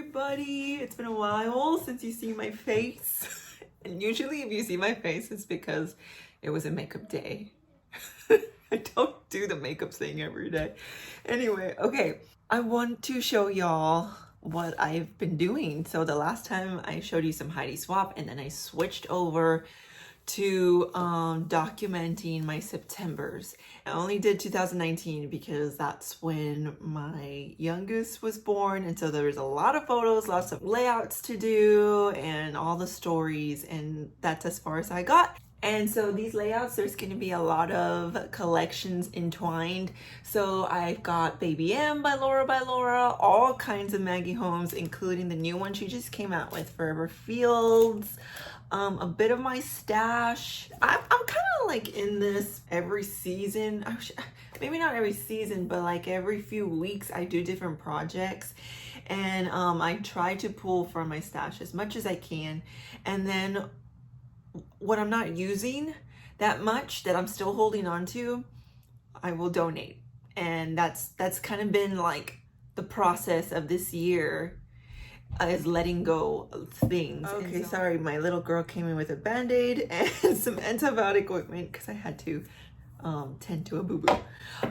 everybody. It's been a while since you see my face. And usually if you see my face, it's because it was a makeup day. I don't do the makeup thing every day. Anyway, okay. I want to show y'all what I've been doing. So the last time I showed you some Heidi Swap, and then I switched over to documenting my Septembers. I only did 2019 because that's when my youngest was born, and so there was a lot of photos, lots of layouts to do, and all the stories, and that's as far as I got. And so these layouts, there's going to be a lot of collections entwined. So I've got Baby M by Lorabailora, all kinds of Maggie Holmes, including the new one she just came out with, Forever Fields, a bit of my stash. I'm kind of like in this every season. Maybe not every season, but like every few weeks I do different projects. And I try to pull from my stash as much as I can. And then what I'm not using that much, that I'm still holding on to, I will donate. And that's kind of been like the process of this year, is letting go of things. Okay, sorry, my little girl came in with a band-aid and some antibiotic ointment because I had to tend to a boo-boo.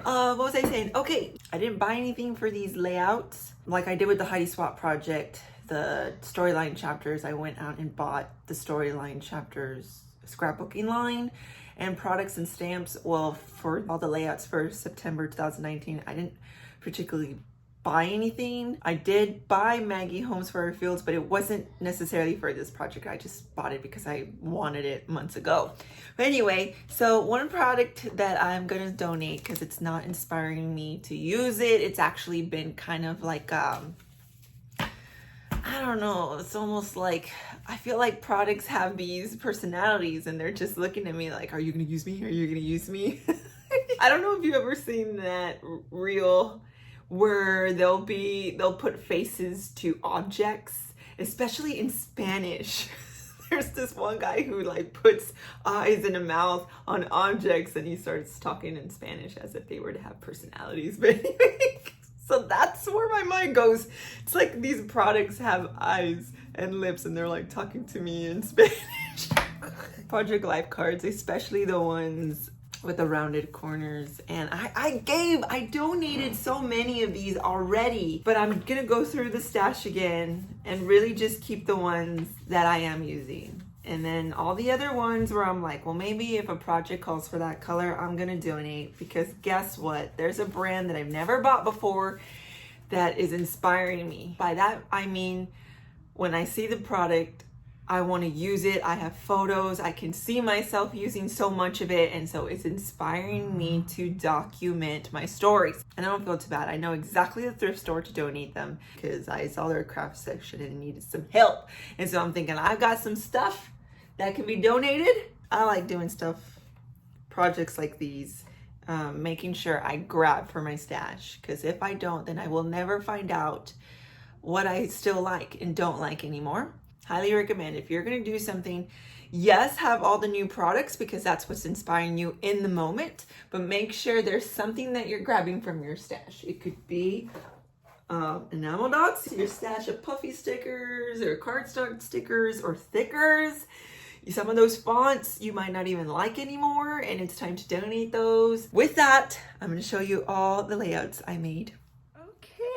What was I saying? Okay, I didn't buy anything for these layouts like I did with the Heidi Swap project. The storyline chapters, I went out and bought the storyline chapters scrapbooking line, and products and stamps. Well, for all the layouts for September 2019, I didn't particularly buy anything. I did buy Maggie Holmes Forever Fields, but it wasn't necessarily for this project. I just bought it because I wanted it months ago. But anyway, so one product that I'm gonna donate because it's not inspiring me to use it. It's actually been kind of like I don't know, it's almost like I feel like products have these personalities and they're just looking at me like, are you gonna use me? Are you gonna use me? I don't know if you've ever seen that reel where they'll put faces to objects, especially in Spanish. There's this one guy who like puts eyes and a mouth on objects and he starts talking in Spanish as if they were to have personalities. But anyway, so that's where my mind goes. It's like these products have eyes and lips and they're like talking to me in Spanish. Project Life cards, especially the ones with the rounded corners. And I donated so many of these already, but I'm gonna go through the stash again and really just keep the ones that I am using. And then all the other ones where I'm like, well, maybe if a project calls for that color, I'm gonna donate, because guess what? There's a brand that I've never bought before that is inspiring me. By that, I mean, when I see the product, I want to use it. I have photos. I can see myself using so much of it. And so it's inspiring me to document my stories. And I don't feel too bad. I know exactly the thrift store to donate them because I saw their craft section and needed some help. And so I'm thinking, I've got some stuff that can be donated. I like doing stuff, projects like these, making sure I grab for my stash. Because if I don't, then I will never find out what I still like and don't like anymore. Highly recommend, if you're going to do something, yes, have all the new products because that's what's inspiring you in the moment, but make sure there's something that you're grabbing from your stash. It could be enamel dots, your stash of puffy stickers or cardstock stickers or stickers. Some of those fonts you might not even like anymore, and it's time to donate those. With that, I'm going to show you all the layouts I made.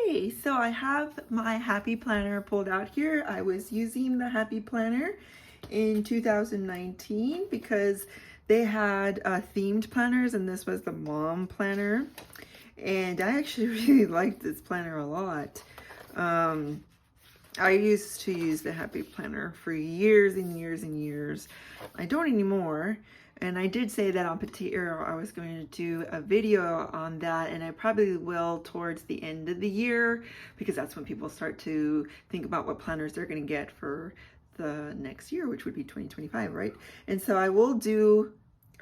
Okay, so I have my Happy Planner pulled out here. I was using the Happy Planner in 2019 because they had themed planners, and this was the mom planner. And I actually really liked this planner a lot. I used to use the Happy Planner for years and years and years. I don't anymore. And I did say that on Petite Arrow I was going to do a video on that, and I probably will towards the end of the year because that's when people start to think about what planners they're going to get for the next year, which would be 2025, right? And so I will do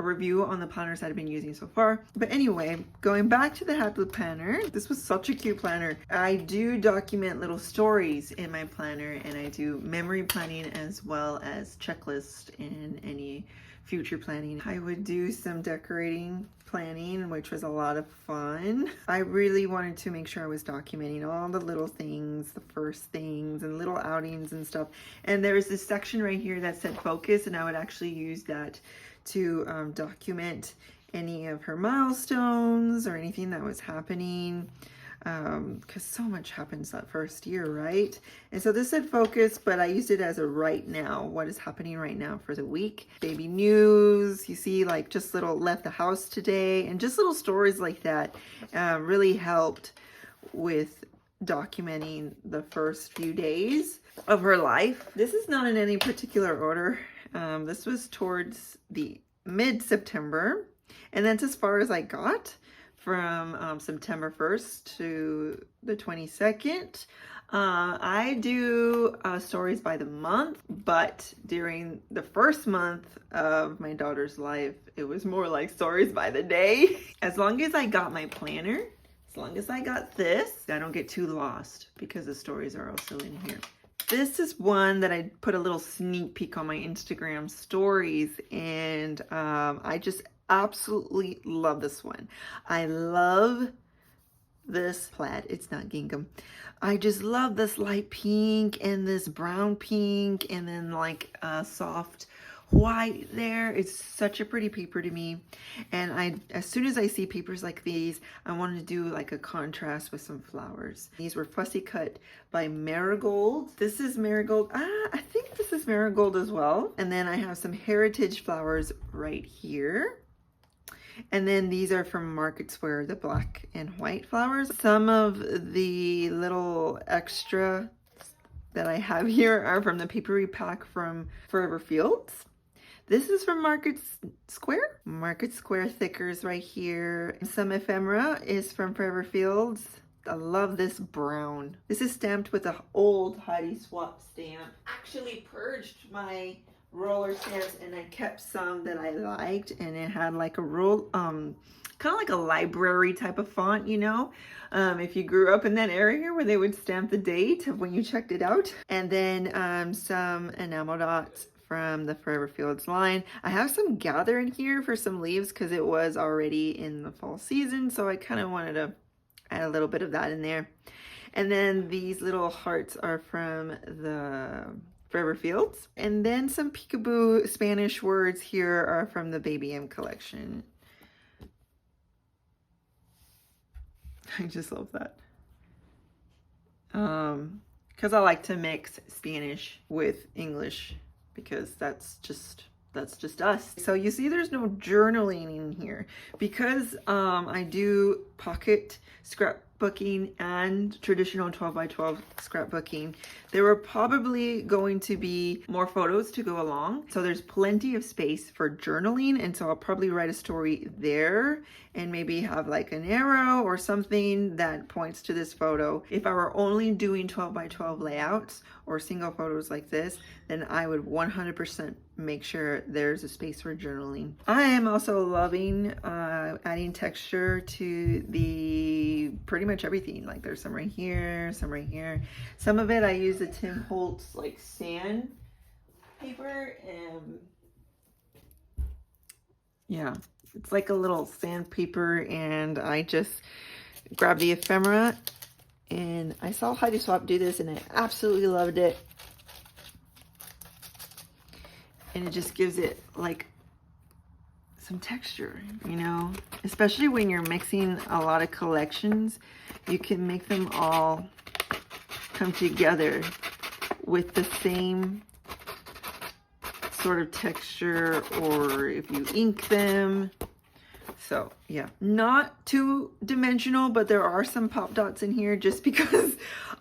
a review on the planners that I've been using so far. But anyway, going back to the Happy Planner, this was such a cute planner. I do document little stories in my planner, and I do memory planning as well as checklist and any future planning. I would do some decorating planning, which was a lot of fun. I really wanted to make sure I was documenting all the little things, the first things and little outings and stuff. And there's this section right here that said focus, and I would actually use that to document any of her milestones or anything that was happening, because so much happens that first year, right? And so this said focus, but I used it as a right now, what is happening right now for the week. Baby news, you see, like just little left the house today, and just little stories like that really helped with documenting the first few days of her life. This is not in any particular order. This was towards the mid-September, and that's as far as I got. From September 1st to the 22nd. I do stories by the month, but during the first month of my daughter's life, it was more like stories by the day. As long as I got my planner, as long as I got this, I don't get too lost because the stories are also in here. This is one that I put a little sneak peek on my Instagram stories, and I just absolutely love this one. I love this plaid. It's not gingham. I just love this light pink and this brown pink and then like a soft white there. It's such a pretty paper to me, and as soon as I see papers like these, I wanted to do like a contrast with some flowers. These were fussy cut by Marigold. This is Marigold. I think this is Marigold as well. And then I have some heritage flowers right here. And then these are from Market Square, the black and white flowers. Some of the little extra that I have here are from the papery pack from Forever Fields. This is from Market Square. Market Square thickers right here. Some ephemera is from Forever Fields. I love this brown. This is stamped with an old Heidi Swap stamp. Actually purged my roller stamps, and I kept some that I liked, and it had like a roll, kind of like a library type of font, you know, if you grew up in that area where they would stamp the date of when you checked it out. And then some enamel dots from the Forever Fields line. I have some gather in here for some leaves because it was already in the fall season, so I kind of wanted to add a little bit of that in there. And then these little hearts are from the Forever Fields. And then some peekaboo Spanish words here are from the Baby M collection. I just love that. Because I like to mix Spanish with English because that's just us. So you see there's no journaling in here because I do pocket scrapbooking and traditional 12x12 scrapbooking. There were probably going to be more photos to go along, so there's plenty of space for journaling, and so I'll probably write a story there and maybe have like an arrow or something that points to this photo. If I were only doing 12x12 layouts or single photos like this, then I would 100% make sure there's a space for journaling. I am also loving adding texture to the pretty much everything. Like there's some right here, some right here. Some of it I use the Tim Holtz like sand paper, and yeah, it's like a little sandpaper, and I just grab the ephemera, and I saw Heidi Swap do this and I absolutely loved it. And it just gives it like some texture, you know, especially when you're mixing a lot of collections, you can make them all come together with the same sort of texture, or if you ink them. So yeah, not two dimensional, but there are some pop dots in here just because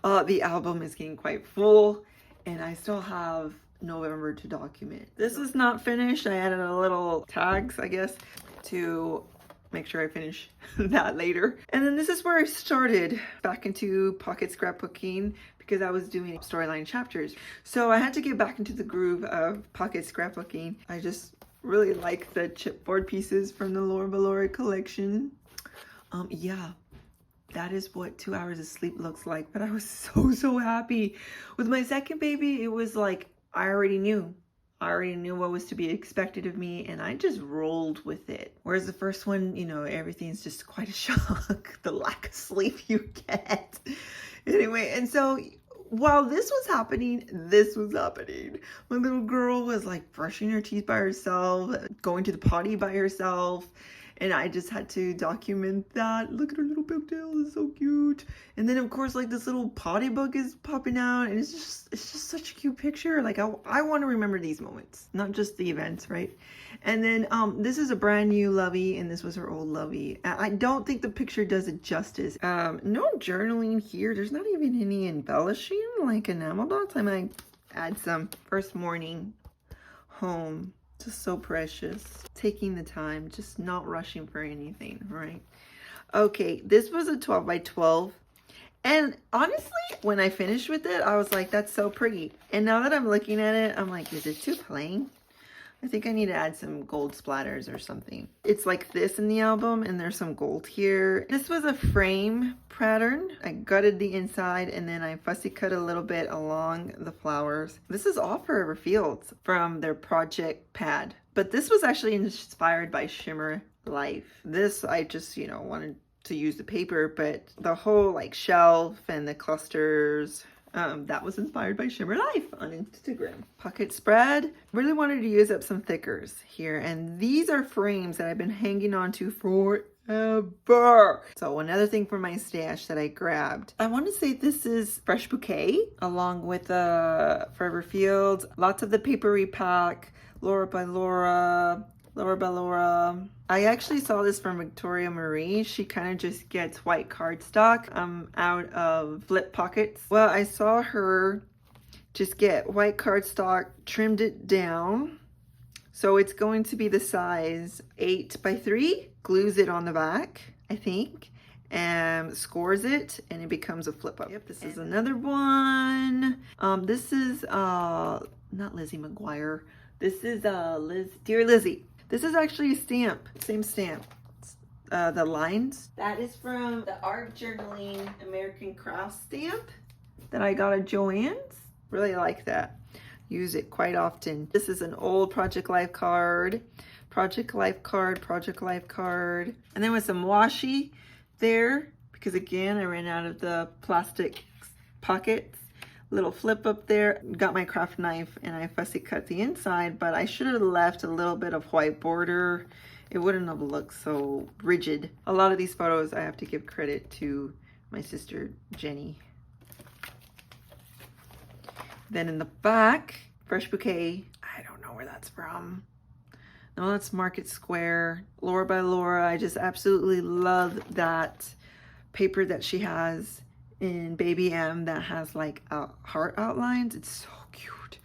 the album is getting quite full and I still have November to document. This is not finished. I added a little tags, I guess, to make sure I finish that later. And then this is where I started back into pocket scrapbooking because I was doing storyline chapters. So I had to get back into the groove of pocket scrapbooking. I just Really like the chipboard pieces from the lorabailora collection. Yeah, that is what 2 hours of sleep looks like. But I was so happy. With my second baby, it was like I already knew. I already knew what was to be expected of me, and I just rolled with it. Whereas the first one, you know, everything's just quite a shock. The lack of sleep you get. Anyway, and so while this was happening, My little girl was like brushing her teeth by herself, going to the potty by herself. And I just had to document that. Look at her little pigtail, it's so cute. And then of course, like this little potty book is popping out, and it's just such a cute picture. Like I want to remember these moments, not just the events, right? And then this is a brand new Lovey, and this was her old Lovey. I don't think the picture does it justice. No journaling here. There's not even any embellishing like enamel dots. I might add some. First morning home. Just so precious. Taking the time, just not rushing for anything, right? Okay, this was a 12 by 12. And honestly, when I finished with it, I was like, that's so pretty. And now that I'm looking at it, I'm like, is it too plain? I think I need to add some gold splatters or something. It's like this in the album, and there's some gold here. This was a frame pattern. I gutted the inside, and then I fussy cut a little bit along the flowers. This is all Forever Fields from their project pad. But this was actually inspired by Shimmer Life. This, I just, you know, wanted to use the paper, but the whole like shelf and the clusters, that was inspired by Shimmer Life on Instagram. Pocket spread. Really wanted to use up some thickers here. And these are frames that I've been hanging on to forever. So another thing for my stash that I grabbed. I want to say this is Fresh Bouquet along with Forever Fields. Lots of the paper repack. Lorabailora. I actually saw this from Victoria Marie. She kind of just gets white cardstock out of flip pockets. Well, I saw her just get white cardstock, trimmed it down. So it's going to be the size 8 by 3, glues it on the back, I think, and scores it, and it becomes a flip up. Yep, this is another one. This is not Lizzie McGuire. This is Dear Lizzie. This is actually a stamp, same stamp. The lines. That is from the Art Journaling American Craft stamp that I got at Joann's. Really like that. Use it quite often. This is an old Project Life card. Project Life card. And then with some washi there, because again, I ran out of the plastic pockets. Little flip up there. Got my craft knife and I fussy cut the inside, but I should have left a little bit of white border. It wouldn't have looked so rigid. A lot of these photos I have to give credit to my sister Jenny. Then in the back, Fresh Bouquet. I don't know where that's from. No, that's Market Square. Lorabailora. I just absolutely love that paper that she has in Baby M that has like heart outlines. It's so cute.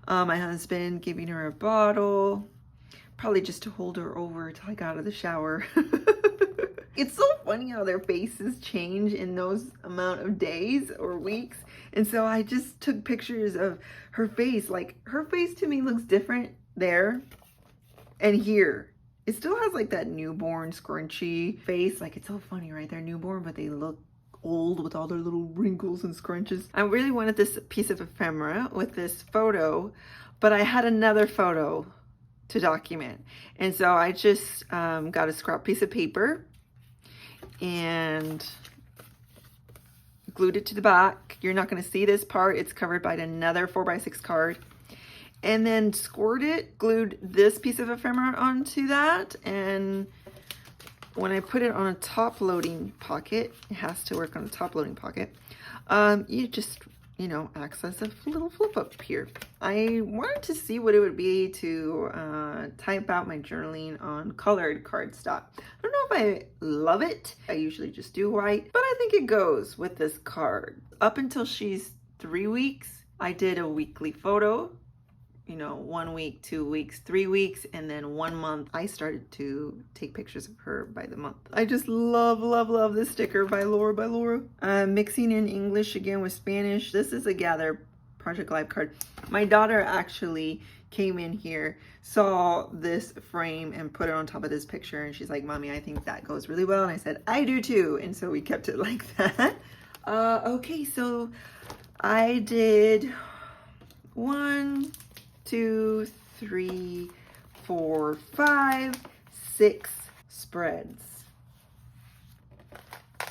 My husband giving her a bottle, probably just to hold her over till I got out of the shower. It's so funny how their faces change in those amount of days or weeks. And so I just took pictures of her face. Like her face to me looks different there and here. It still has like that newborn scrunchy face. Like it's so funny, right? They're newborn, but they look old with all their little wrinkles and scrunches. I really wanted this piece of ephemera with this photo, but I had another photo to document. And so I just got a scrap piece of paper and glued it to the back. You're not going to see this part. It's covered by another 4x6 card. And then scored it, glued this piece of ephemera onto that, and when I put it on a top loading pocket, it has to work on a top loading pocket, you just, you know, acts as a little flip up here. I wanted to see what it would be to type out my journaling on colored cardstock. I don't know if I love it. I usually just do white, but I think it goes with this card. Up until she's 3 weeks, I did a weekly photo. You know, 1 week, 2 weeks, 3 weeks, and then 1 month I started to take pictures of her by the month. I just love this sticker by Lorabailora. Mixing in English again with Spanish. This is a Gather Project Life card. My daughter actually came in here, saw this frame and put it on top of this picture, and she's like, Mommy, I think that goes really well. And I said, I do too. And so we kept it like that. Okay, so I did 1, 2, 3, 4, 5, 6 spreads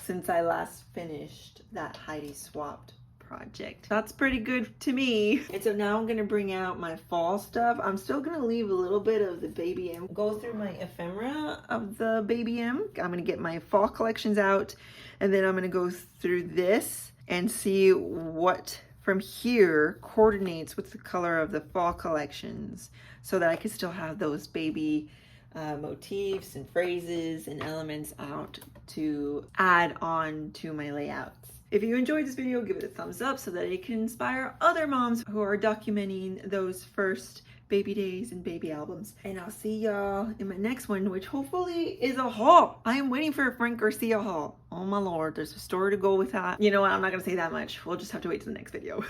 since I last finished that Heidi swapped project. That's pretty good to me. And so now I'm gonna bring out my fall stuff. I'm still gonna leave a little bit of the Baby M, go through my ephemera of the Baby M. I'm gonna get my fall collections out, and then I'm gonna go through this and see what from here coordinates with the color of the fall collections, so that I can still have those baby motifs and phrases and elements out to add on to my layouts. If you enjoyed this video, give it a thumbs up so that it can inspire other moms who are documenting those first baby days and baby albums. And I'll see y'all in my next one, which hopefully is a haul. I am waiting for a Frank Garcia haul. Oh my Lord, there's a story to go with that. You know what, I'm not gonna say that much. We'll just have to wait till the next video.